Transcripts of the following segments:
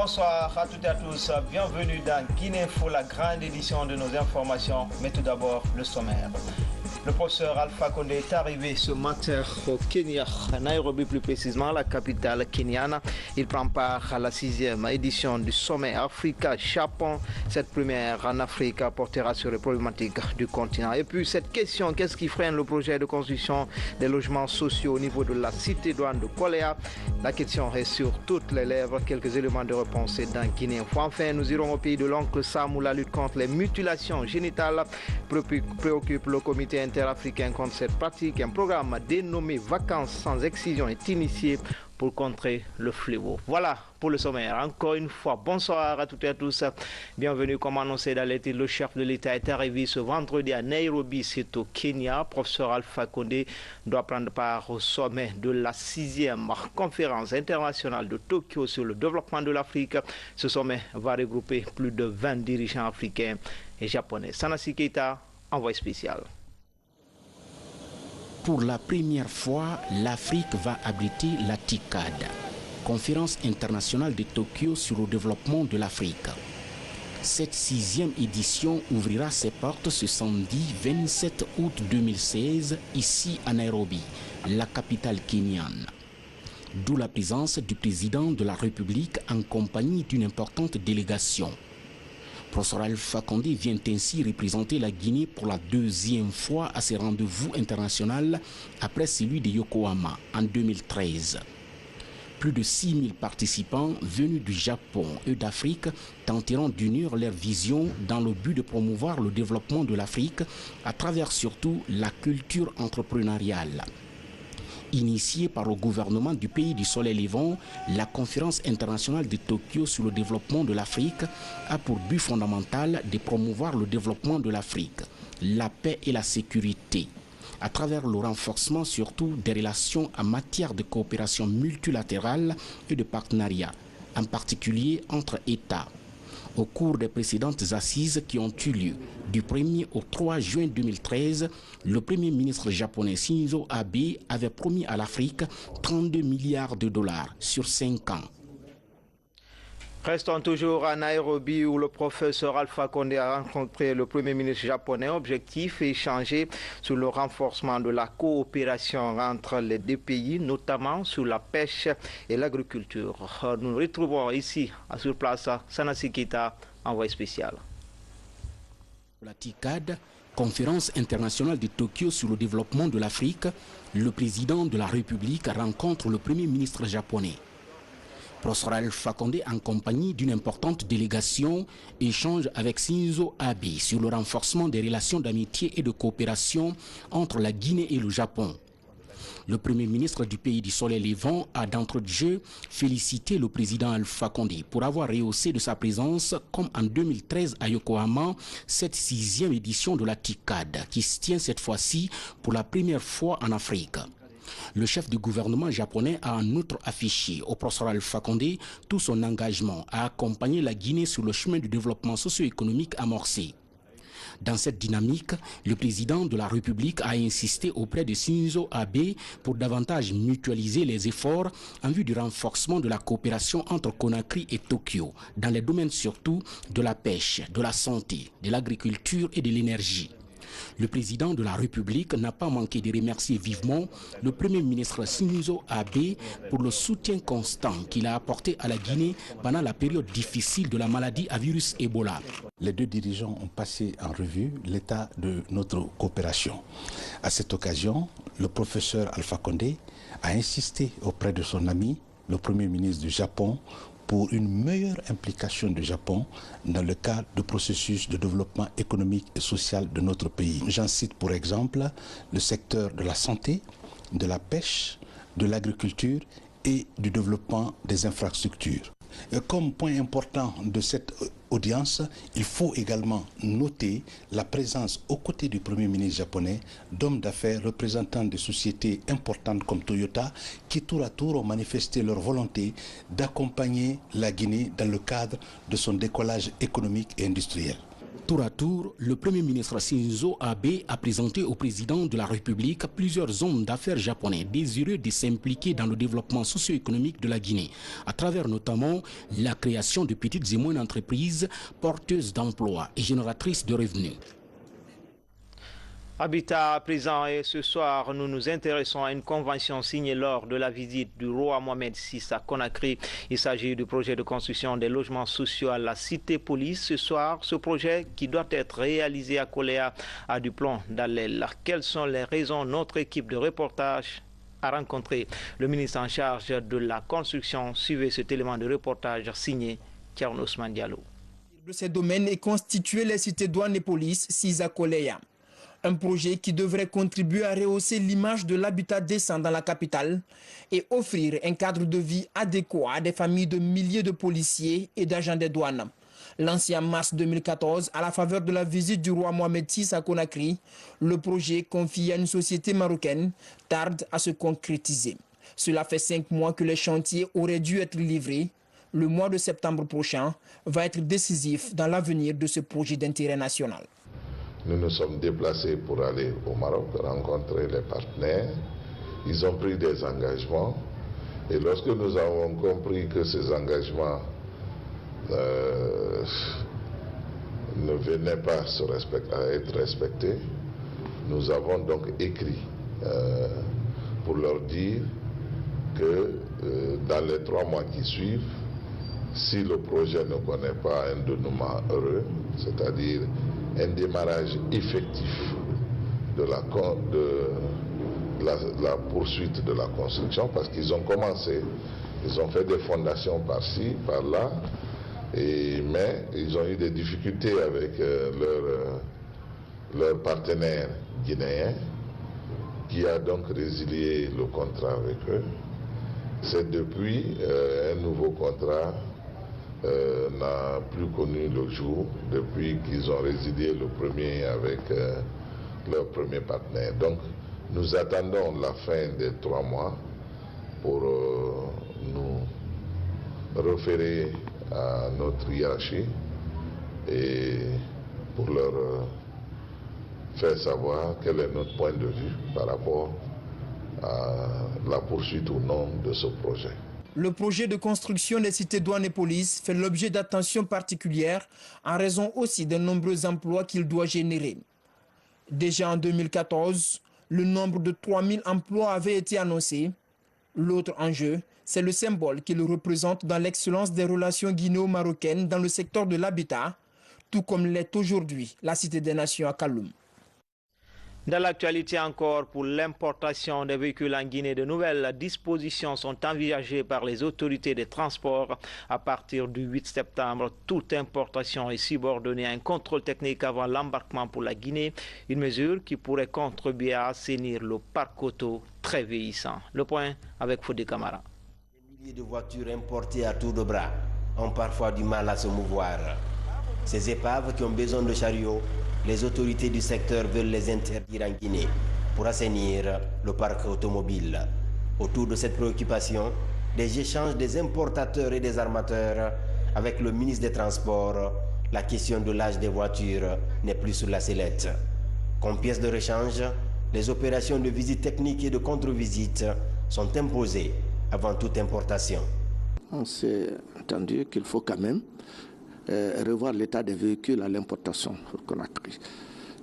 Bonsoir à toutes et à tous, bienvenue dans Guinée Info, la grande édition de nos informations, mais tout d'abord le sommaire. Le professeur Alpha Condé est arrivé ce matin au Kenya, à Nairobi plus précisément, la capitale kenyane. Il prend part à la 6e édition du sommet Africa-Japon. Cette première en Afrique portera sur les problématiques du continent. Et puis cette question, qu'est-ce qui freine le projet de construction des logements sociaux au niveau de la cité-douane de Koléa? La question est sur toutes les lèvres. Quelques éléments de réponse dans Guinée. Enfin, nous irons au pays de l'oncle Sam où la lutte contre les mutilations génitales préoccupe le comité interafricain contre cette pratique. Un programme dénommé Vacances sans excision est initié pour contrer le fléau. Voilà pour le sommaire. Encore une fois, bonsoir à toutes et à tous. Bienvenue, comme annoncé dans les titres, le chef de l'État est arrivé ce vendredi à Nairobi, c'est au Kenya. Professeur Alpha Condé doit prendre part au sommet de la 6e conférence internationale de Tokyo sur le développement de l'Afrique. Ce sommet va regrouper plus de 20 dirigeants africains et japonais. Sanasi Keita, envoyé spécial. Pour la première fois, l'Afrique va abriter la TICAD, conférence internationale de Tokyo sur le développement de l'Afrique. Cette 6e édition ouvrira ses portes ce samedi 27 août 2016, ici à Nairobi, la capitale kenyane. D'où la présence du président de la République en compagnie d'une importante délégation. Professeur Alpha Condé vient ainsi représenter la Guinée pour la 2e fois à ces rendez-vous internationaux après celui de Yokohama en 2013. Plus de 6000 participants venus du Japon et d'Afrique tenteront d'unir leurs visions dans le but de promouvoir le développement de l'Afrique à travers surtout la culture entrepreneuriale. Initiée par le gouvernement du pays du soleil levant, la conférence internationale de Tokyo sur le développement de l'Afrique a pour but fondamental de promouvoir le développement de l'Afrique, la paix et la sécurité, à travers le renforcement surtout des relations en matière de coopération multilatérale et de partenariat, en particulier entre États. Au cours des précédentes assises qui ont eu lieu du 1er au 3 juin 2013, le Premier ministre japonais Shinzo Abe avait promis à l'Afrique 32 milliards de dollars sur 5 ans. Restons toujours à Nairobi où le professeur Alpha Condé a rencontré le Premier ministre japonais. Objectif échanger sur le renforcement de la coopération entre les deux pays, notamment sur la pêche et l'agriculture. Nous nous retrouvons ici, sur place, Sanasi Keita, envoyé spécial. La TICAD, conférence internationale de Tokyo sur le développement de l'Afrique, le président de la République rencontre le Premier ministre japonais. Professeur Alpha Condé, en compagnie d'une importante délégation, échange avec Shinzo Abe sur le renforcement des relations d'amitié et de coopération entre la Guinée et le Japon. Le Premier ministre du pays du soleil levant a d'entrée de jeu félicité le président Alpha Condé pour avoir rehaussé de sa présence, comme en 2013 à Yokohama, cette 6e édition de la TICAD, qui se tient cette fois-ci pour la première fois en Afrique. Le chef du gouvernement japonais a en outre affiché au professeur Alpha Condé tout son engagement à accompagner la Guinée sur le chemin du développement socio-économique amorcé. Dans cette dynamique, le président de la République a insisté auprès de Shinzo Abe pour davantage mutualiser les efforts en vue du renforcement de la coopération entre Conakry et Tokyo, dans les domaines surtout de la pêche, de la santé, de l'agriculture et de l'énergie. Le président de la République n'a pas manqué de remercier vivement le Premier ministre Shinzo Abe pour le soutien constant qu'il a apporté à la Guinée pendant la période difficile de la maladie à virus Ebola. Les deux dirigeants ont passé en revue l'état de notre coopération. À cette occasion, le professeur Alpha Condé a insisté auprès de son ami, le Premier ministre du Japon, pour une meilleure implication du Japon dans le cadre du processus de développement économique et social de notre pays. J'en cite pour exemple le secteur de la santé, de la pêche, de l'agriculture et du développement des infrastructures. Et comme point important de cette audience, il faut également noter la présence aux côtés du Premier ministre japonais d'hommes d'affaires représentant des sociétés importantes comme Toyota qui tour à tour ont manifesté leur volonté d'accompagner la Guinée dans le cadre de son décollage économique et industriel. Tour à tour, le Premier ministre Shinzo Abe a présenté au président de la République plusieurs hommes d'affaires japonais désireux de s'impliquer dans le développement socio-économique de la Guinée, à travers notamment la création de petites et moyennes entreprises porteuses d'emplois et génératrices de revenus. Habitat à présent, et ce soir, nous nous intéressons à une convention signée lors de la visite du roi Mohamed VI à Conakry. Il s'agit du projet de construction des logements sociaux à la cité police. Ce soir, ce projet qui doit être réalisé à Koléa a du plomb dans l'aile. Quelles sont les raisons? Notre équipe de reportage a rencontré le ministre en charge de la construction. Suivez cet élément de reportage signé Thierno Ousmane Diallo. De ces domaines est constitué les cités douanes et police 6 à Koléa. Un projet qui devrait contribuer à rehausser l'image de l'habitat décent dans la capitale et offrir un cadre de vie adéquat à des familles de milliers de policiers et d'agents des douanes. Lancé en mars 2014 à la faveur de la visite du roi Mohamed VI à Conakry, le projet confié à une société marocaine tarde à se concrétiser. Cela fait 5 mois que les chantiers auraient dû être livrés. Le mois de septembre prochain va être décisif dans l'avenir de ce projet d'intérêt national. Nous nous sommes déplacés pour aller au Maroc, rencontrer les partenaires. Ils ont pris des engagements. Et lorsque nous avons compris que ces engagements ne venaient pas à être respectés, nous avons donc écrit pour leur dire que dans les 3 mois qui suivent, si le projet ne connaît pas un dénouement heureux, c'est-à-dire un démarrage effectif de la poursuite de la construction, parce qu'ils ont commencé, ils ont fait des fondations par-ci, par-là, mais ils ont eu des difficultés avec leur partenaire guinéen, qui a donc résilié le contrat avec eux. C'est depuis un nouveau contrat n'a plus connu le jour depuis qu'ils ont résilié le premier avec leur premier partenaire. Donc nous attendons la fin des 3 mois pour nous référer à notre hiérarchie et pour leur faire savoir quel est notre point de vue par rapport à la poursuite ou non de ce projet. Le projet de construction des cités douanes et police fait l'objet d'attention particulière en raison aussi des nombreux emplois qu'il doit générer. Déjà en 2014, le nombre de 3000 emplois avait été annoncé. L'autre enjeu, c'est le symbole qu'il représente dans l'excellence des relations guinéo-marocaines dans le secteur de l'habitat, tout comme l'est aujourd'hui la Cité des Nations à Kaloum. Dans l'actualité encore, pour l'importation des véhicules en Guinée, de nouvelles dispositions sont envisagées par les autorités des transports. À partir du 8 septembre, toute importation est subordonnée à un contrôle technique avant l'embarquement pour la Guinée, une mesure qui pourrait contribuer à assainir le parc auto très vieillissant. Le point avec Fodé Camara. Les milliers de voitures importées à tour de bras ont parfois du mal à se mouvoir. Ces épaves qui ont besoin de chariots, les autorités du secteur veulent les interdire en Guinée pour assainir le parc automobile. Autour de cette préoccupation, des échanges des importateurs et des armateurs avec le ministre des Transports, la question de l'âge des voitures n'est plus sur la sellette. Comme pièce de rechange, les opérations de visite technique et de contre-visite sont imposées avant toute importation. On s'est entendu qu'il faut quand même revoir l'état des véhicules à l'importation pour Conakry.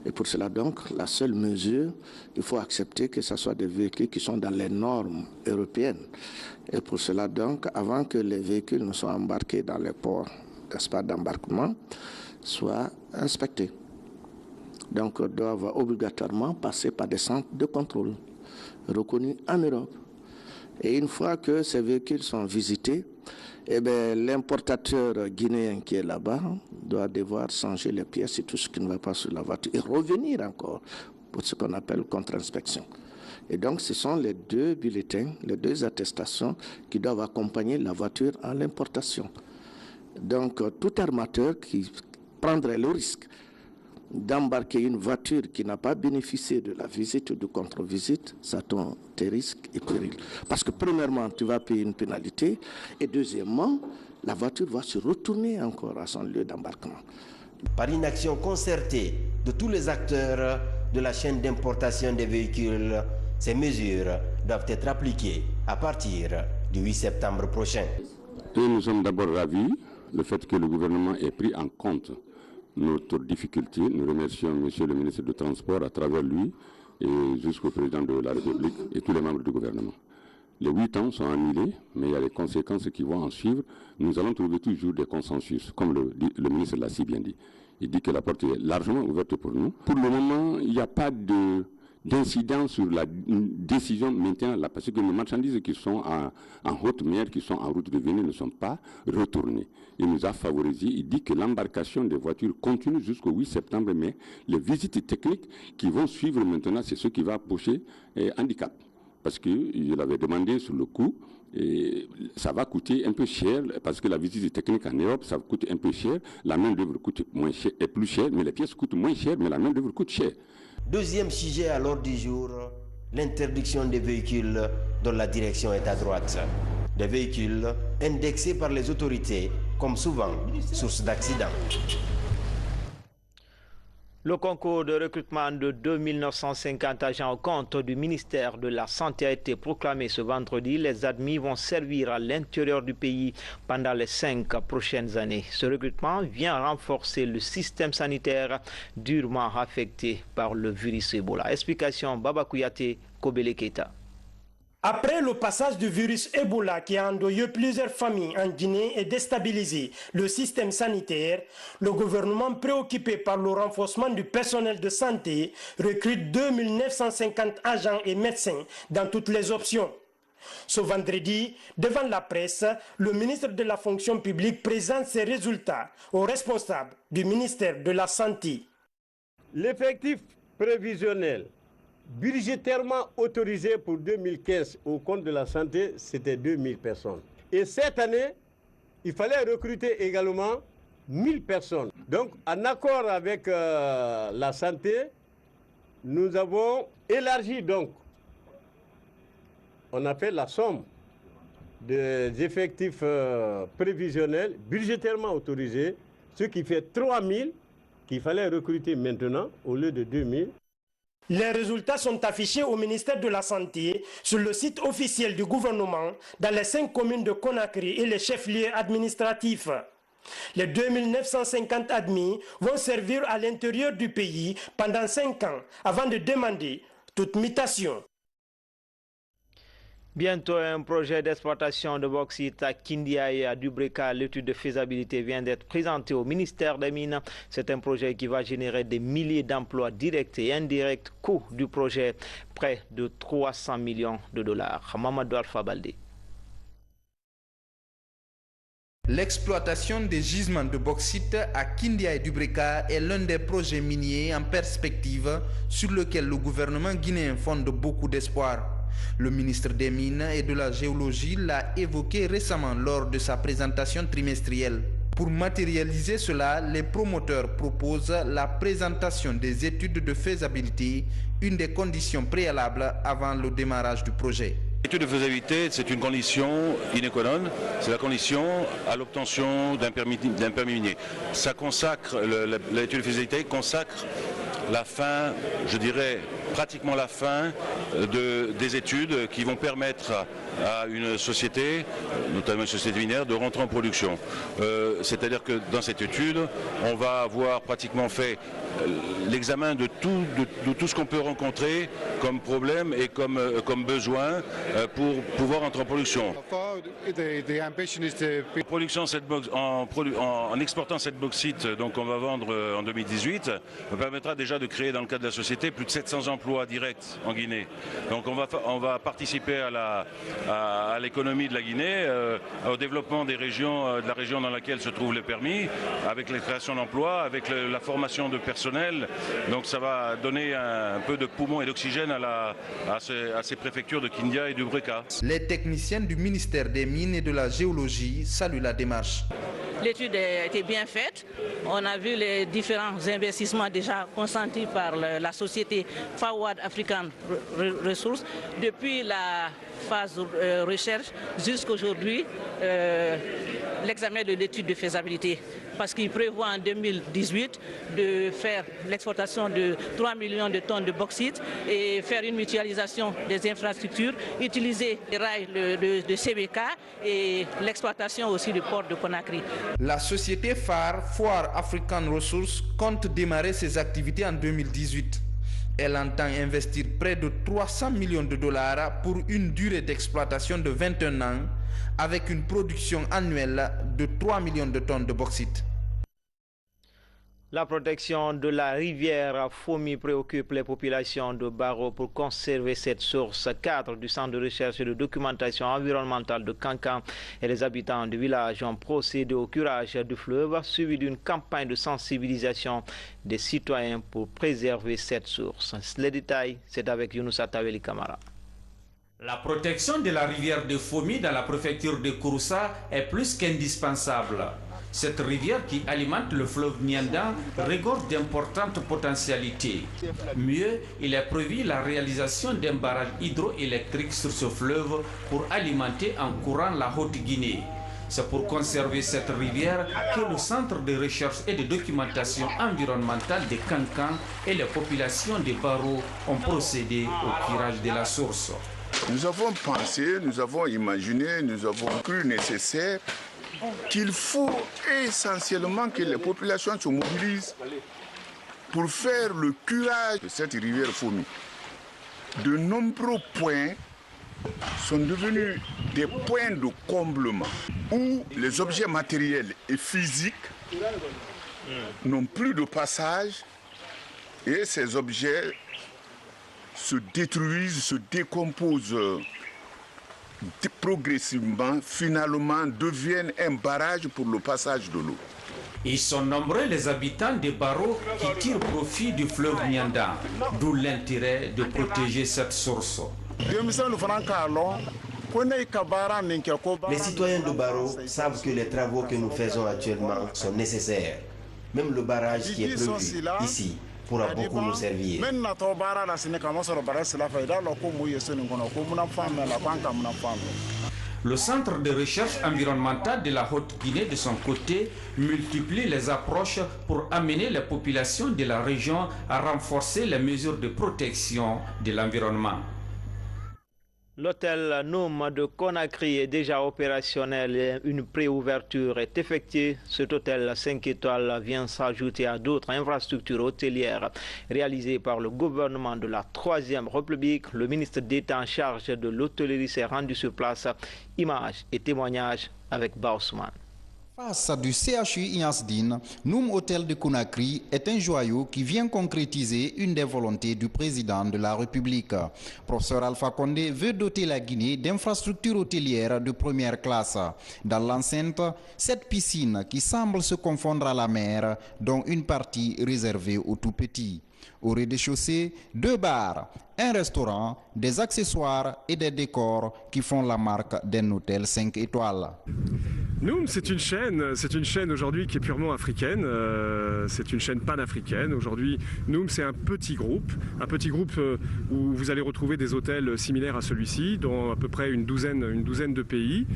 Et pour cela donc, la seule mesure, il faut accepter que ce soit des véhicules qui sont dans les normes européennes. Et pour cela donc, avant que les véhicules ne soient embarqués dans les ports, n'est-ce pas, d'embarquement, soient inspectés. Donc, doivent obligatoirement passer par des centres de contrôle reconnus en Europe. Et une fois que ces véhicules sont visités, eh bien, l'importateur guinéen qui est là-bas doit devoir changer les pièces et tout ce qui ne va pas sur la voiture et revenir encore pour ce qu'on appelle contre-inspection. Et donc, ce sont les 2 bulletins, les 2 attestations qui doivent accompagner la voiture à l'importation. Donc, tout armateur qui prendrait le risque d'embarquer une voiture qui n'a pas bénéficié de la visite ou de contre-visite, ça tombe tes risques et périls. Parce que premièrement, tu vas payer une pénalité et deuxièmement, la voiture va se retourner encore à son lieu d'embarquement. Par une action concertée de tous les acteurs de la chaîne d'importation des véhicules, ces mesures doivent être appliquées à partir du 8 septembre prochain. Et nous sommes d'abord ravis du fait que le gouvernement ait pris en compte notre difficulté. Nous remercions M. le ministre du Transport à travers lui et jusqu'au président de la République et tous les membres du gouvernement. Les 8 ans sont annulés, mais il y a des conséquences qui vont en suivre. Nous allons trouver toujours des consensus, comme le ministre l'a si bien dit. Il dit que la porte est largement ouverte pour nous. Pour le moment, il n'y a pas d'incident sur la décision maintenant, là, parce que les marchandises qui sont en haute mer, qui sont en route de venir, ne sont pas retournées. Il nous a favorisé, il dit que l'embarcation des voitures continue jusqu'au 8 septembre, mais les visites techniques qui vont suivre maintenant, c'est ce qui va poser handicap. Parce qu'il avait demandé sur le coût, et ça va coûter un peu cher, parce que la visite technique en Europe, ça coûte un peu cher, la main-d'œuvre coûte moins cher, et plus cher, mais les pièces coûtent moins cher, mais la main-d'œuvre coûte cher. Deuxième sujet à l'ordre du jour, l'interdiction des véhicules dont la direction est à droite. Des véhicules indexés par les autorités, comme souvent, source d'accidents. Le concours de recrutement de 2950 agents au compte du ministère de la Santé a été proclamé ce vendredi. Les admis vont servir à l'intérieur du pays pendant les 5 prochaines années. Ce recrutement vient renforcer le système sanitaire durement affecté par le virus Ebola. Explication Baba Kouyaté, Kobele Keita. Après le passage du virus Ebola qui a endeuillé plusieurs familles en Guinée et déstabilisé le système sanitaire, le gouvernement préoccupé par le renforcement du personnel de santé recrute 2950 agents et médecins dans toutes les options. Ce vendredi, devant la presse, le ministre de la fonction publique présente ses résultats aux responsables du ministère de la Santé. L'effectif prévisionnel budgétairement autorisé pour 2015 au compte de la santé, c'était 2000 personnes. Et cette année, il fallait recruter également 1000 personnes. Donc, en accord avec la santé, nous avons élargi donc. On a fait la somme des effectifs prévisionnels budgétairement autorisés, ce qui fait 3000 qu'il fallait recruter maintenant au lieu de 2000. Les résultats sont affichés au ministère de la Santé sur le site officiel du gouvernement dans les 5 communes de Conakry et les chefs-lieux administratifs. Les 2950 admis vont servir à l'intérieur du pays pendant 5 ans avant de demander toute mutation. Bientôt, un projet d'exploitation de bauxite à Kindia et à Dubreka. L'étude de faisabilité vient d'être présentée au ministère des Mines. C'est un projet qui va générer des milliers d'emplois directs et indirects. Coût du projet, près de 300 millions de dollars. Mamadou Alpha Baldé. L'exploitation des gisements de bauxite à Kindia et Dubreka est l'un des projets miniers en perspective sur lequel le gouvernement guinéen fonde beaucoup d'espoir. Le ministre des Mines et de la Géologie l'a évoqué récemment lors de sa présentation trimestrielle. Pour matérialiser cela, les promoteurs proposent la présentation des études de faisabilité, une des conditions préalables avant le démarrage du projet. L'étude de faisabilité, c'est une condition sine qua non, c'est la condition à l'obtention d'un permis minier. Ça consacre, l'étude de faisabilité consacre la fin, je dirais pratiquement la fin des études qui vont permettre à une société, notamment une société minière, de rentrer en production. C'est-à-dire que dans cette étude, on va avoir pratiquement fait l'examen de tout ce qu'on peut rencontrer comme problème et comme besoin pour pouvoir entrer en production. En exportant cette bauxite, donc on va vendre en 2018, ça permettra déjà de créer dans le cadre de la société plus de 700 emplois directs en Guinée. Donc on va participer à l'économie de la Guinée, au développement des régions, de la région dans laquelle se trouvent les permis, avec la création d'emplois, avec la formation de personnel. Donc ça va donner un peu de poumon et d'oxygène à ces préfectures de Kindia et Dubreka. Les techniciens du ministère des Mines et de la Géologie saluent la démarche. L'étude a été bien faite. On a vu les différents investissements déjà consentis par la société Forward African Resources depuis la phase recherche jusqu'à aujourd'hui. l'examen de l'étude de faisabilité, parce qu'il prévoit en 2018 de faire l'exportation de 3 millions de tonnes de bauxite et faire une mutualisation des infrastructures, utiliser les rails de CBK et l'exploitation aussi du port de Conakry. La société phare Foire African Resources compte démarrer ses activités en 2018. Elle entend investir près de 300 millions de dollars pour une durée d'exploitation de 21 ans avec une production annuelle de 3 millions de tonnes de bauxite. La protection de la rivière Fomi préoccupe les populations de Baro pour conserver cette source cadre du Centre de recherche et de documentation environnementale de Kankan. Et les habitants du village ont procédé au curage du fleuve, suivi d'une campagne de sensibilisation des citoyens pour préserver cette source. Les détails, c'est avec Younoussa Taweli Kamara. La protection de la rivière de Fomi dans la préfecture de Kouroussa est plus qu'indispensable. Cette rivière qui alimente le fleuve Nyanda regorge d'importantes potentialités. Mieux, il est prévu la réalisation d'un barrage hydroélectrique sur ce fleuve pour alimenter en courant la Haute-Guinée. C'est pour conserver cette rivière que le Centre de recherche et de documentation environnementale de Kankan et les populations de Baro ont procédé au curage de la source. Nous avons pensé, nous avons imaginé, nous avons cru nécessaire qu'il faut essentiellement que les populations se mobilisent pour faire le curage de cette rivière Fomi. De nombreux points sont devenus des points de comblement où les objets matériels et physiques n'ont plus de passage et ces objets se détruisent, se décomposent progressivement, finalement deviennent un barrage pour le passage de l'eau. Ils sont nombreux les habitants de Baro qui tirent profit du fleuve Nyanda, d'où l'intérêt de protéger cette source. Les citoyens de Baro savent que les travaux que nous faisons actuellement sont nécessaires. Même le barrage qui est prévu ici pourra beaucoup nous servir. Le Centre de recherche environnementale de la Haute-Guinée, de son côté, multiplie les approches pour amener les populations de la région à renforcer les mesures de protection de l'environnement. L'hôtel Noum de Conakry est déjà opérationnel et une préouverture est effectuée. Cet hôtel 5 étoiles vient s'ajouter à d'autres infrastructures hôtelières réalisées par le gouvernement de la Troisième République. Le ministre d'État en charge de l'hôtellerie s'est rendu sur place. Images et témoignages avec Baousman. Face du CHU Iasdine, Noum Hôtel de Conakry est un joyau qui vient concrétiser une des volontés du président de la République. Professeur Alpha Condé veut doter la Guinée d'infrastructures hôtelières de première classe. Dans l'enceinte, cette piscine qui semble se confondre à la mer, dont une partie réservée aux tout-petits. Au rez-de-chaussée, 2 bars, un restaurant, des accessoires et des décors qui font la marque d'un hôtel 5 étoiles. Noum, c'est une chaîne aujourd'hui qui est purement africaine, c'est une chaîne panafricaine. Aujourd'hui, Noum, c'est un petit groupe où vous allez retrouver des hôtels similaires à celui-ci, dans à peu près une douzaine de pays.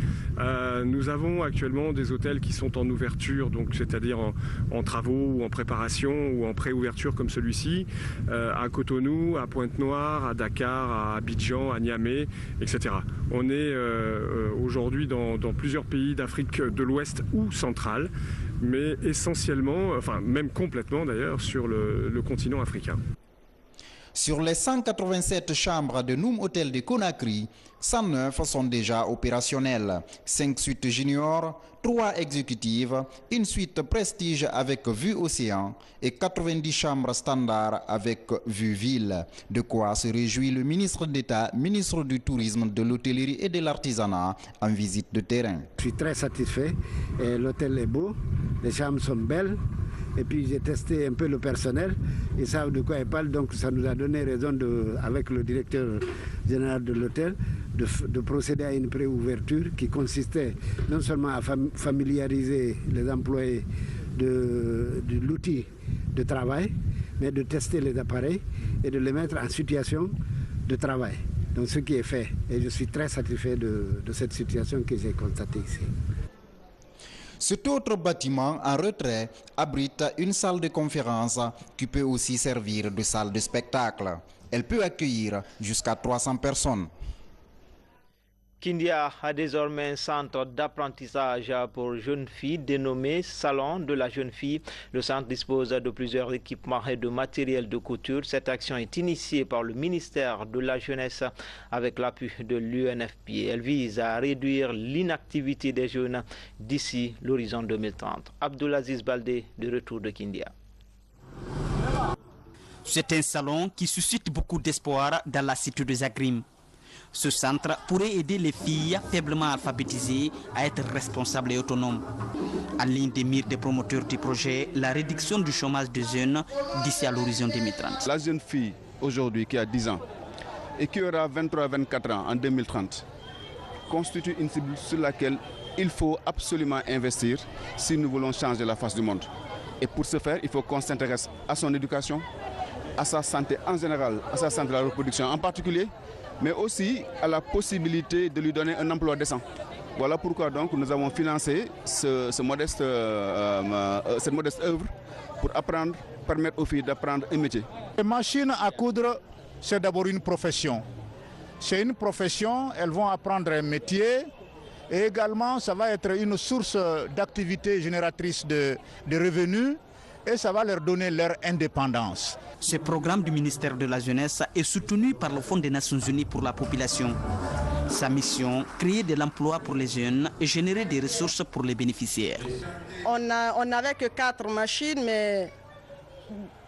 Nous avons actuellement des hôtels qui sont en ouverture, donc c'est-à-dire en travaux ou en préparation ou en pré-ouverture comme celui-ci, à Cotonou, à Pointe-Noire, à Dakar, à Abidjan, à Niamey, etc. On est aujourd'hui dans plusieurs pays d'Afrique de l'Ouest ou centrale, mais essentiellement, enfin même complètement d'ailleurs, sur le continent africain. Sur les 187 chambres de Noum Hôtel de Conakry, 109 sont déjà opérationnelles. 5 suites juniors, 3 exécutives, une suite prestige avec vue océan et 90 chambres standards avec vue ville. De quoi se réjouit le ministre d'État, ministre du Tourisme, de l'Hôtellerie et de l'Artisanat en visite de terrain. Je suis très satisfait. L'hôtel est beau, les chambres sont belles. Et puis j'ai testé un peu le personnel, ils savent de quoi ils parlent, donc ça nous a donné raison, avec le directeur général de l'hôtel, de procéder à une préouverture qui consistait non seulement à familiariser les employés de l'outil de travail, mais de tester les appareils et de les mettre en situation de travail. Donc ce qui est fait, et je suis très satisfait de cette situation que j'ai constatée ici. Cet autre bâtiment en retrait abrite une salle de conférence qui peut aussi servir de salle de spectacle. Elle peut accueillir jusqu'à 300 personnes. Kindia a désormais un centre d'apprentissage pour jeunes filles dénommé Salon de la jeune fille. Le centre dispose de plusieurs équipements et de matériel de couture. Cette action est initiée par le ministère de la Jeunesse avec l'appui de l'UNFPA. Elle vise à réduire l'inactivité des jeunes d'ici l'horizon 2030. Abdulaziz Baldé, de retour de Kindia. C'est un salon qui suscite beaucoup d'espoir dans la cité de Zagrim. Ce centre pourrait aider les filles faiblement alphabétisées à être responsables et autonomes. En ligne des mires des promoteurs du projet, la réduction du chômage des jeunes d'ici à l'horizon 2030. La jeune fille aujourd'hui qui a 10 ans et qui aura 23-24 ans en 2030 constitue une cible sur laquelle il faut absolument investir si nous voulons changer la face du monde. Et pour ce faire, il faut qu'on s'intéresse à son éducation, à sa santé en général, à sa santé de la reproduction en particulier, mais aussi à la possibilité de lui donner un emploi décent. Voilà pourquoi donc nous avons financé cette modeste œuvre pour permettre aux filles d'apprendre un métier. Les machines à coudre, c'est d'abord une profession. C'est une profession, elles vont apprendre un métier et également ça va être une source d'activité génératrice de revenus et ça va leur donner leur indépendance. Ce programme du ministère de la Jeunesse est soutenu par le Fonds des Nations Unies pour la population. Sa mission, créer de l'emploi pour les jeunes et générer des ressources pour les bénéficiaires. On n'avait que 4 machines, mais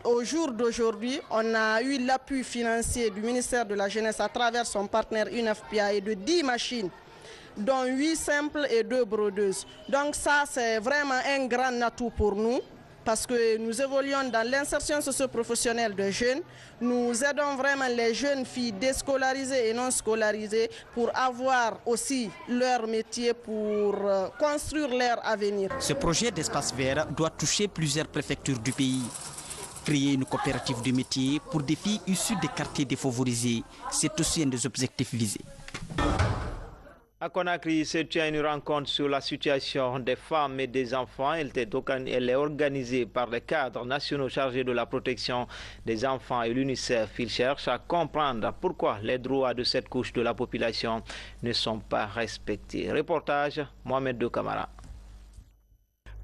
au jour d'aujourd'hui, on a eu l'appui financier du ministère de la Jeunesse à travers son partenaire UNFPA de 10 machines, dont 8 simples et 2 brodeuses. Donc ça, c'est vraiment un grand atout pour nous. Parce que nous évoluons dans l'insertion socio-professionnelle de jeunes. Nous aidons vraiment les jeunes filles déscolarisées et non scolarisées pour avoir aussi leur métier, pour construire leur avenir. Ce projet d'espace vert doit toucher plusieurs préfectures du pays. Créer une coopérative de métier pour des filles issues des quartiers défavorisés, c'est aussi un des objectifs visés. À Conakry se tient une rencontre sur la situation des femmes et des enfants. Elle est organisée par les cadres nationaux chargés de la protection des enfants et l'UNICEF. Ils cherchent à comprendre pourquoi les droits de cette couche de la population ne sont pas respectés. Reportage, Mohamed De Camara.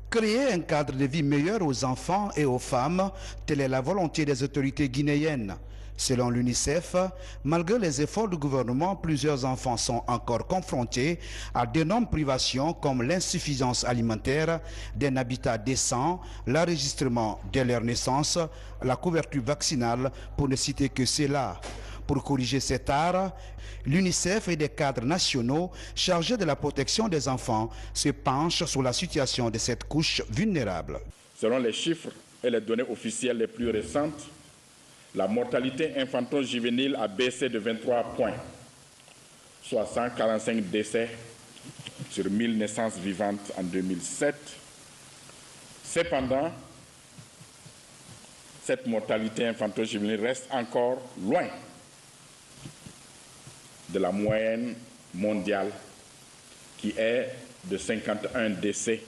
Créer un cadre de vie meilleur aux enfants et aux femmes, telle est la volonté des autorités guinéennes. Selon l'UNICEF, malgré les efforts du gouvernement, plusieurs enfants sont encore confrontés à d'énormes privations comme l'insuffisance alimentaire, d'un habitat décent, l'enregistrement dès leur naissance, la couverture vaccinale, pour ne citer que cela. Pour corriger cet art, l'UNICEF et des cadres nationaux chargés de la protection des enfants se penchent sur la situation de cette couche vulnérable. Selon les chiffres et les données officielles les plus récentes, la mortalité infanto-juvénile a baissé de 23 points, soit 145 décès sur 1000 naissances vivantes en 2007. Cependant, cette mortalité infanto-juvénile reste encore loin de la moyenne mondiale qui est de 51 décès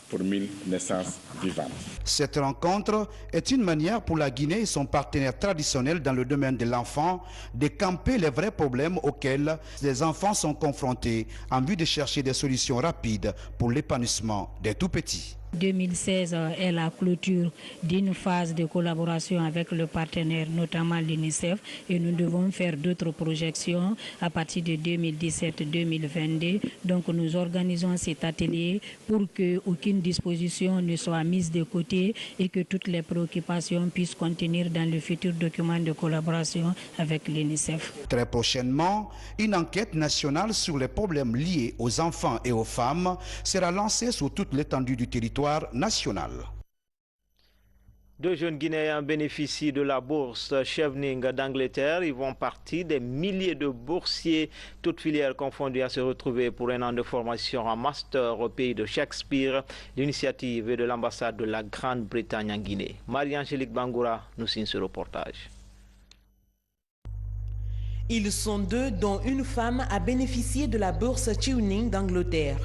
pour 1000 naissances vivantes. Cette rencontre est une manière pour la Guinée et son partenaire traditionnel dans le domaine de l'enfant de camper les vrais problèmes auxquels les enfants sont confrontés en vue de chercher des solutions rapides pour l'épanouissement des tout-petits. 2016 est la clôture d'une phase de collaboration avec le partenaire, notamment l'UNICEF, et nous devons faire d'autres projections à partir de 2017-2022. Donc nous organisons cet atelier pour qu'aucune disposition ne soit mise de côté et que toutes les préoccupations puissent contenir dans le futur document de collaboration avec l'UNICEF. Très prochainement, une enquête nationale sur les problèmes liés aux enfants et aux femmes sera lancée sur toute l'étendue du territoire national. 2 jeunes Guinéens bénéficient de la bourse Chevening d'Angleterre. Ils vont partie des milliers de boursiers, toutes filières confondues, à se retrouver pour un an de formation en master au pays de Shakespeare. L'initiative est de l'ambassade de la Grande-Bretagne en Guinée. Marie-Angélique Bangoura nous signe ce reportage. Ils sont 2, dont une femme a bénéficié de la bourse Chevening d'Angleterre.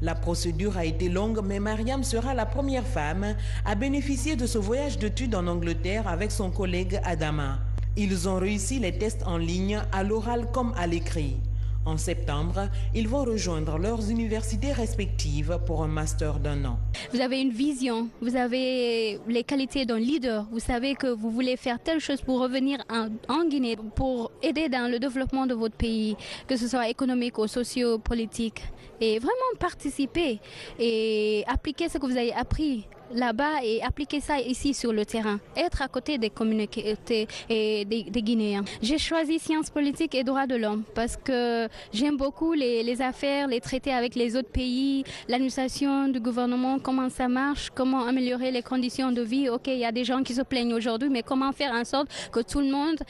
La procédure a été longue, mais Mariam sera la première femme à bénéficier de ce voyage d'études en Angleterre avec son collègue Adama. Ils ont réussi les tests en ligne à l'oral comme à l'écrit. En septembre, ils vont rejoindre leurs universités respectives pour un master d'1 an. Vous avez une vision, vous avez les qualités d'un leader, vous savez que vous voulez faire telle chose pour revenir en Guinée, pour aider dans le développement de votre pays, que ce soit économique ou socio-politique, et vraiment participer et appliquer ce que vous avez appris là-bas et appliquer ça ici sur le terrain, être à côté des communautés et des Guinéens. J'ai choisi sciences politiques et droits de l'homme parce que j'aime beaucoup les affaires, les traités avec les autres pays, l'administration du gouvernement, comment ça marche, comment améliorer les conditions de vie. Ok, il y a des gens qui se plaignent aujourd'hui, mais comment faire en sorte que tout le monde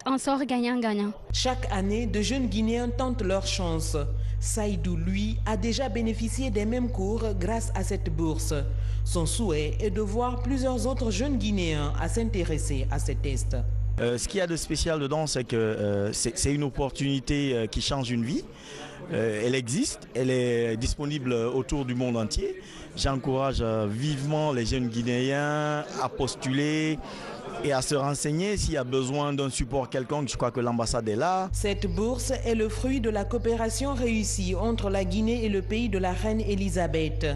en sort gagnant-gagnant. Chaque année, de jeunes Guinéens tentent leur chance. Saïdou, lui, a déjà bénéficié des mêmes cours grâce à cette bourse. Son souhait est de voir plusieurs autres jeunes Guinéens à s'intéresser à ces tests. Ce qu'il y a de spécial dedans, c'est que c'est une opportunité qui change une vie. Elle existe, elle est disponible autour du monde entier. J'encourage vivement les jeunes Guinéens à postuler et à se renseigner s'il y a besoin d'un support quelconque. Je crois que l'ambassade est là. Cette bourse est le fruit de la coopération réussie entre la Guinée et le pays de la reine Elisabeth.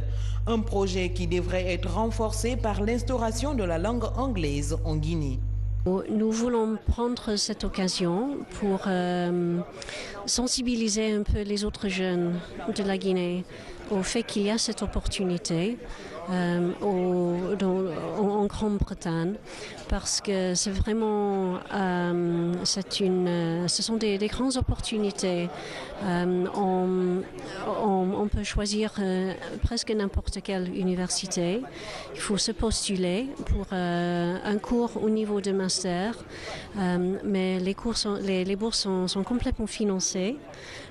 Un projet qui devrait être renforcé par l'instauration de la langue anglaise en Guinée. Nous voulons prendre cette occasion pour sensibiliser un peu les autres jeunes de la Guinée au fait qu'il y a cette opportunité en Grande-Bretagne, parce que c'est vraiment ce sont des grandes opportunités. On peut choisir presque n'importe quelle université. Il faut se postuler pour un cours au niveau de master, mais les bourses sont complètement financées.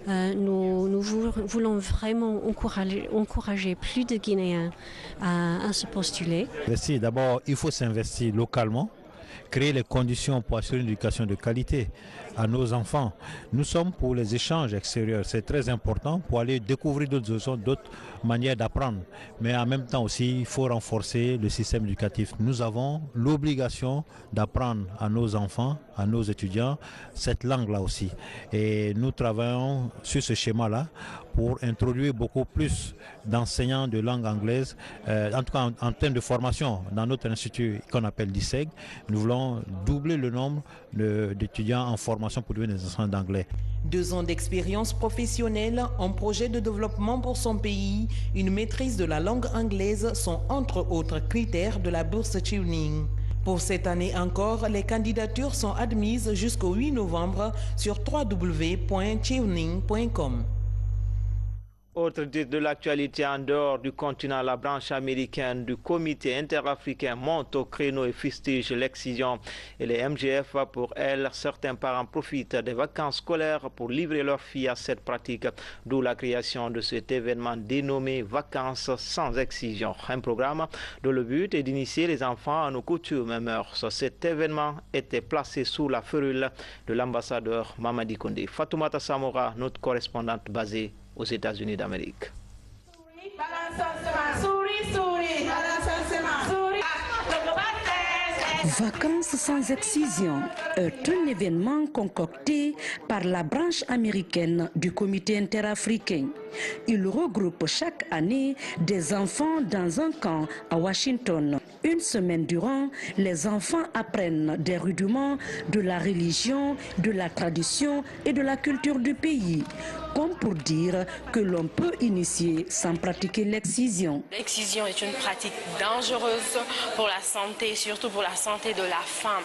Nous voulons vraiment encourager plus de Guinéens à se postuler. D'abord, il faut s'investir localement, créer les conditions pour assurer une éducation de qualité à nos enfants. Nous sommes pour les échanges extérieurs, c'est très important pour aller découvrir d'autres manières d'apprendre. Mais en même temps aussi, il faut renforcer le système éducatif. Nous avons l'obligation d'apprendre à nos enfants, à nos étudiants, cette langue-là aussi. Et nous travaillons sur ce schéma-là pour introduire beaucoup plus d'enseignants de langue anglaise, en tout cas en termes de formation dans notre institut qu'on appelle l'ISEG. Nous voulons doubler le nombre d'étudiants en formation pour devenir des enseignants d'anglais. 2 ans d'expérience professionnelle, un projet de développement pour son pays, une maîtrise de la langue anglaise sont entre autres critères de la bourse Chevening. Pour cette année encore, les candidatures sont admises jusqu'au 8 novembre sur www.chevening.com. Autre titre de l'actualité en dehors du continent, la branche américaine du comité interafricain monte au créneau et fustige l'excision et les MGF. Pour elle, certains parents profitent des vacances scolaires pour livrer leurs filles à cette pratique, d'où la création de cet événement dénommé Vacances sans excision. Un programme dont le but est d'initier les enfants à nos coutumes et mœurs. Cet événement était placé sous la férule de l'ambassadeur Mamadi Kondé. Fatoumata Samora, notre correspondante basée aux États-Unis d'Amérique. Vacances sans excision est un événement concocté par la branche américaine du comité interafricain. Il regroupe chaque année des enfants dans un camp à Washington. Une semaine durant, les enfants apprennent des rudiments de la religion, de la tradition et de la culture du pays, comme pour dire que l'on peut initier sans pratiquer l'excision. L'excision est une pratique dangereuse pour la santé, surtout pour la santé de la femme.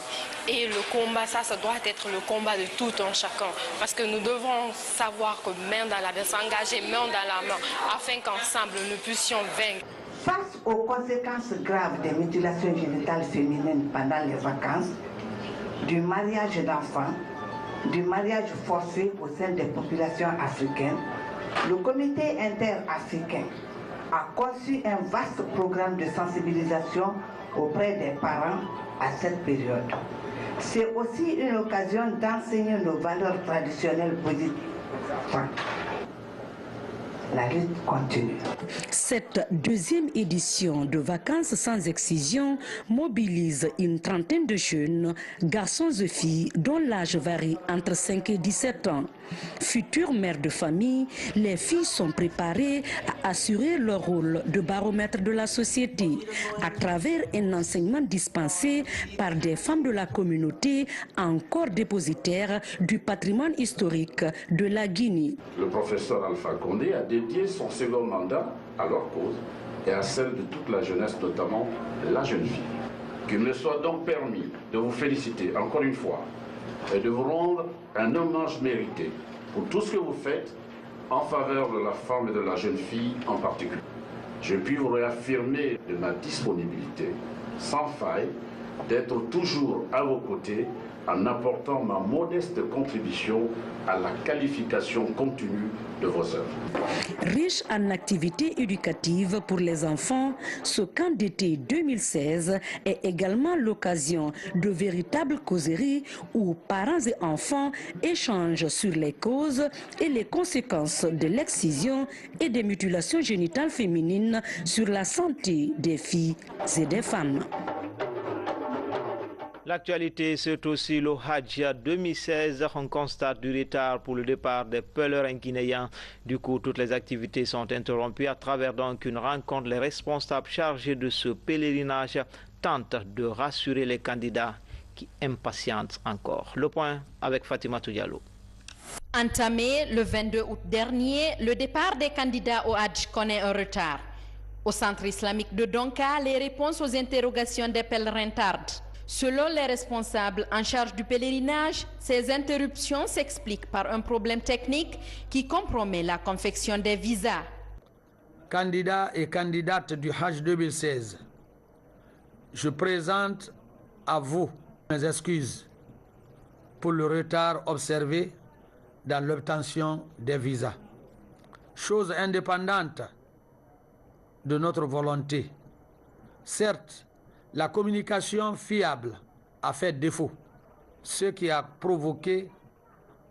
Et le combat, ça doit être le combat de tout un chacun. Parce que nous devons savoir que main dans la main, s'engager main dans la main, afin qu'ensemble nous puissions vaincre. Face aux conséquences graves des mutilations génitales féminines pendant les vacances, du mariage d'enfants, du mariage forcé au sein des populations africaines, le comité interafricain a conçu un vaste programme de sensibilisation auprès des parents à cette période. C'est aussi une occasion d'enseigner nos valeurs traditionnelles positives. La lutte continue. Cette deuxième édition de Vacances sans excision mobilise une trentaine de jeunes, garçons et filles dont l'âge varie entre 5 et 17 ans. Futures mères de famille, les filles sont préparées à assurer leur rôle de baromètre de la société à travers un enseignement dispensé par des femmes de la communauté encore dépositaires du patrimoine historique de la Guinée. Le professeur Alpha Condé a dédié son second mandat à leur cause et à celle de toute la jeunesse, notamment la jeune fille. Qu'il me soit donc permis de vous féliciter encore une fois et de vous rendre un hommage mérité pour tout ce que vous faites en faveur de la femme et de la jeune fille en particulier. Je puis vous réaffirmer de ma disponibilité sans faille d'être toujours à vos côtés en apportant ma modeste contribution à la qualification continue de vos œuvres. Riche en activités éducatives pour les enfants, ce camp d'été 2016 est également l'occasion de véritables causeries où parents et enfants échangent sur les causes et les conséquences de l'excision et des mutilations génitales féminines sur la santé des filles et des femmes. L'actualité, c'est aussi le Hajj 2016. On constate du retard pour le départ des pèlerins guinéens. Du coup, toutes les activités sont interrompues. À travers donc une rencontre, les responsables chargés de ce pèlerinage tentent de rassurer les candidats qui impatientent encore. Le point avec Fatima Diallo. Entamé le 22 août dernier, le départ des candidats au Hajj connaît un retard. Au centre islamique de Donka, les réponses aux interrogations des pèlerins tardent. Selon les responsables en charge du pèlerinage, ces interruptions s'expliquent par un problème technique qui compromet la confection des visas. Candidats et candidates du Hajj 2016, je présente à vous mes excuses pour le retard observé dans l'obtention des visas. Chose indépendante de notre volonté. Certes, la communication fiable a fait défaut, ce qui a provoqué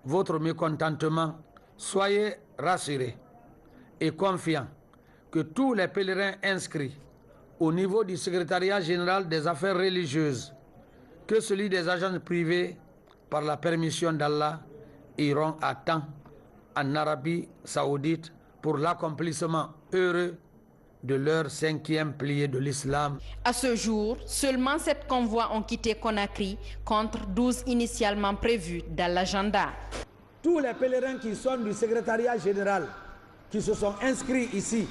votre mécontentement. Soyez rassurés et confiants que tous les pèlerins inscrits au niveau du secrétariat général des affaires religieuses, que celui des agences privées, par la permission d'Allah, iront à temps en Arabie Saoudite pour l'accomplissement heureux de leur 5e pilier de l'islam. À ce jour, seulement 7 convois ont quitté Conakry contre 12 initialement prévus dans l'agenda. Tous les pèlerins qui sont du secrétariat général, qui se sont inscrits ici,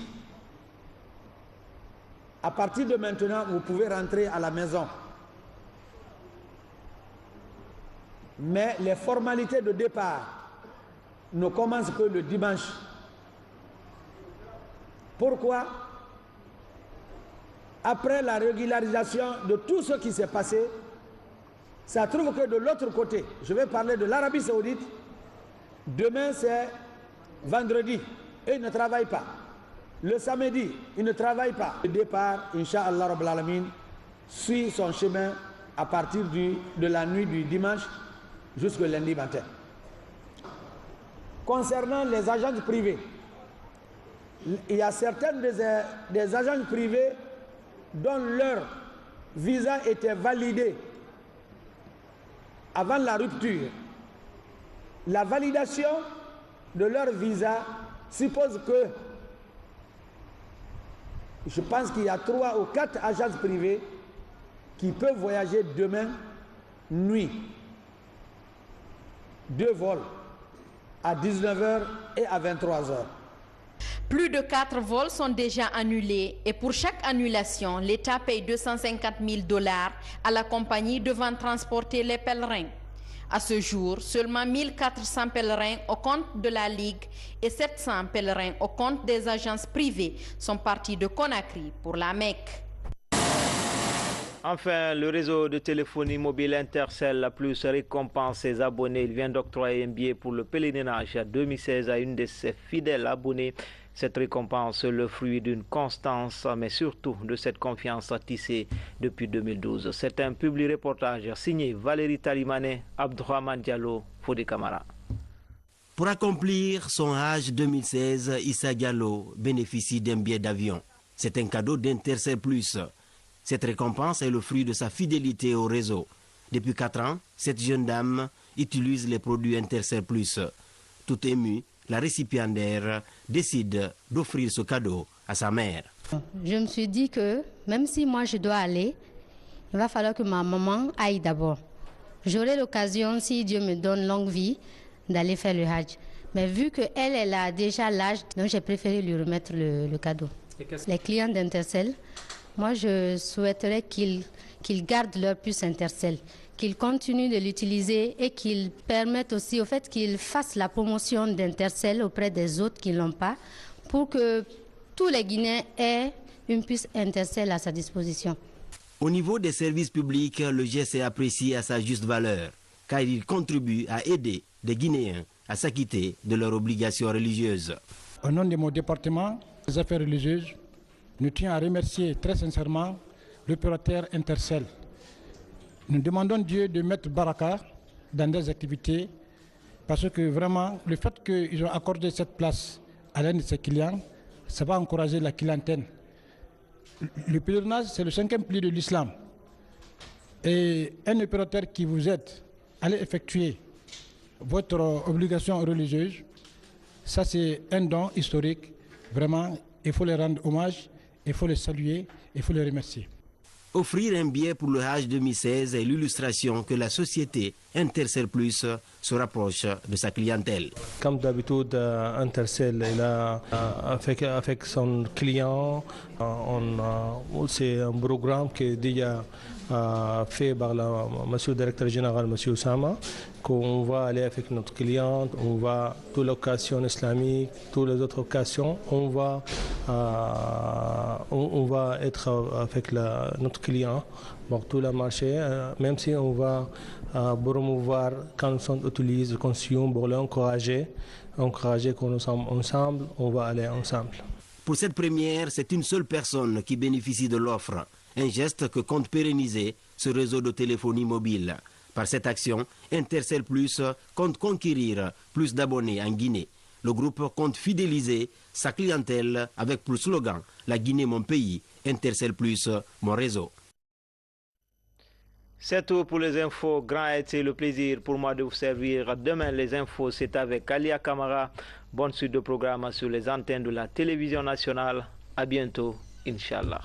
à partir de maintenant, vous pouvez rentrer à la maison. Mais les formalités de départ ne commencent que le dimanche. Pourquoi ? Après la régularisation de tout ce qui s'est passé, ça trouve que de l'autre côté, je vais parler de l'Arabie Saoudite, demain c'est vendredi et ils ne travaillent pas. Le samedi, ils ne travaillent pas. Le départ, Inch'Allah Rabbil Alamin, suit son chemin à partir de la nuit du dimanche jusqu'au lundi matin. Concernant les agences privées, il y a certaines des agences privées dont leur visa était validé avant la rupture. La validation de leur visa suppose que, je pense qu'il y a 3 ou 4 agences privées qui peuvent voyager demain nuit. 2 vols à 19h et à 23h. Plus de 4 vols sont déjà annulés et pour chaque annulation, l'État paye $250,000 à la compagnie devant transporter les pèlerins. À ce jour, seulement 1400 pèlerins au compte de la Ligue et 700 pèlerins au compte des agences privées sont partis de Conakry pour la Mecque. Enfin, le réseau de téléphonie mobile Intercell Plus récompense ses abonnés. Il vient d'octroyer un billet pour le pèlerinage 2016 à une de ses fidèles abonnés. Cette récompense est le fruit d'une constance, mais surtout de cette confiance tissée depuis 2012. C'est un public reportage signé Valérie Talimane, Abdourahmane Diallo, Fodé Camara. Pour accomplir son Hajj 2016, Issa Diallo bénéficie d'un billet d'avion. C'est un cadeau d'Intercell Plus. Cette récompense est le fruit de sa fidélité au réseau. Depuis 4 ans, cette jeune dame utilise les produits Intercell Plus. Tout émue, la récipiendaire décide d'offrir ce cadeau à sa mère. Je me suis dit que même si moi je dois aller, il va falloir que ma maman aille d'abord. J'aurai l'occasion, si Dieu me donne longue vie, d'aller faire le Hajj. Mais vu qu'elle a déjà l'âge, donc j'ai préféré lui remettre le cadeau. Les clients d'Intercell, moi je souhaiterais qu'ils gardent leur puce Intercell, qu'ils continuent de l'utiliser et qu'ils permettent aussi au fait qu'ils fassent la promotion d'Intercell auprès des autres qui ne l'ont pas, pour que tous les Guinéens aient une puce Intercell à sa disposition. Au niveau des services publics, le geste est apprécié à sa juste valeur, car il contribue à aider les Guinéens à s'acquitter de leurs obligations religieuses. Au nom de mon département des affaires religieuses, nous tenons à remercier très sincèrement l'opérateur Intercell. Nous demandons Dieu de mettre baraka dans des activités, parce que vraiment, le fait qu'ils ont accordé cette place à l'un de ses clients, ça va encourager la clientèle. Le pèlerinage, c'est le 5e pilier de l'islam. Et un opérateur qui vous aide à aller effectuer votre obligation religieuse, ça c'est un don historique. Vraiment, il faut les rendre hommage, il faut les saluer, il faut les remercier. Offrir un billet pour le Hajj 2016 est l'illustration que la société Intercell Plus se rapproche de sa clientèle. Comme d'habitude, Intercell est là avec son client. C'est un programme qui est déjà fait par monsieur le directeur général, monsieur Oussama, qu'on va aller avec notre client, on va toutes les occasions islamiques, toutes les autres occasions, on va être avec notre client pour tout le marché, même si on va promouvoir quand on utilise le consume pour l'encourager, qu'on nous sommes ensemble, on va aller ensemble. Pour cette première, c'est une seule personne qui bénéficie de l'offre. Un geste que compte pérenniser ce réseau de téléphonie mobile. Par cette action, Intercell Plus compte conquérir plus d'abonnés en Guinée. Le groupe compte fidéliser sa clientèle avec pour slogan « La Guinée, mon pays, Intercell Plus, mon réseau ». C'est tout pour les infos. Grand a été le plaisir pour moi de vous servir. Demain, les infos, c'est avec Alia Kamara. Bonne suite de programme sur les antennes de la télévision nationale. À bientôt, Inch'Allah.